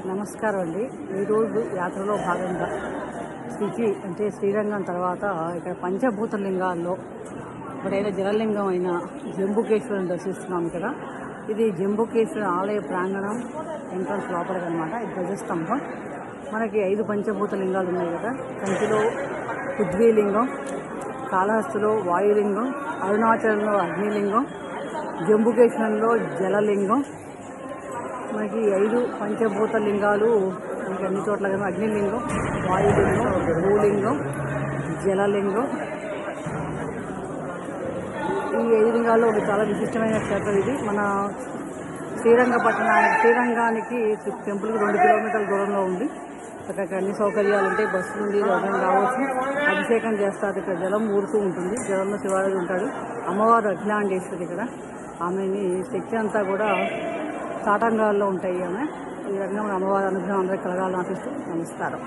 నమస్కారం అండి. ఈరోజు యాత్రలో భాగంగా అంటే శ్రీరంగం తర్వాత ఇక్కడ పంచభూత లింగాల్లో ఒకటైన జలలింగం అయిన జంబుకేశ్వరుని దర్శిస్తున్నాం. ఇక్కడ ఇది జంబుకేశ్వర ఆలయ ప్రాంగణం ఎంట్రన్స్ లోపలికి అనమాట. ఇది ధ్వజస్తంభం. మనకి 5 పంచభూత లింగాలు ఉన్నాయి కదా. కంచిలో పృథ్వీలింగం, కాళహస్తిలో వాయులింగం, అరుణాచలంలో అగ్నిలింగం, జంబుకేశ్వరంలో జలలింగం. మనకి 5 పంచభూత లింగాలు మనకి అన్ని చోట్ల కదా. అగ్నిలింగం, వాయులింగం, భూలింగం, జలలింగం. ఈ 5 లింగాల్లో ఒక చాలా విశిష్టమైన క్షేత్రం ఇది. మన శ్రీరంగానికి టెంపుల్కి 2 కిలోమీటర్ల దూరంలో ఉంది. అక్కడ అన్ని సౌకర్యాలు ఉంటాయి. బస్సు నుండి దర్శనం రావచ్చు. అభిషేకం చేస్తారు. ఇక్కడ జలం ఊరుతూ ఉంటుంది. జలంలో శివాలయం ఉంటాడు. అమ్మవారు అఖిలాండేశ్వరి. ఇక్కడ ఆమెని శక్తి అంతా కూడా తాటంగాల్లో ఉంటాయి. ఆమె ఈ రకంగా మన అమ్మవారి అనుగ్రహం అందరికీ కలగాలని ఆశిస్తూ నమస్కారం.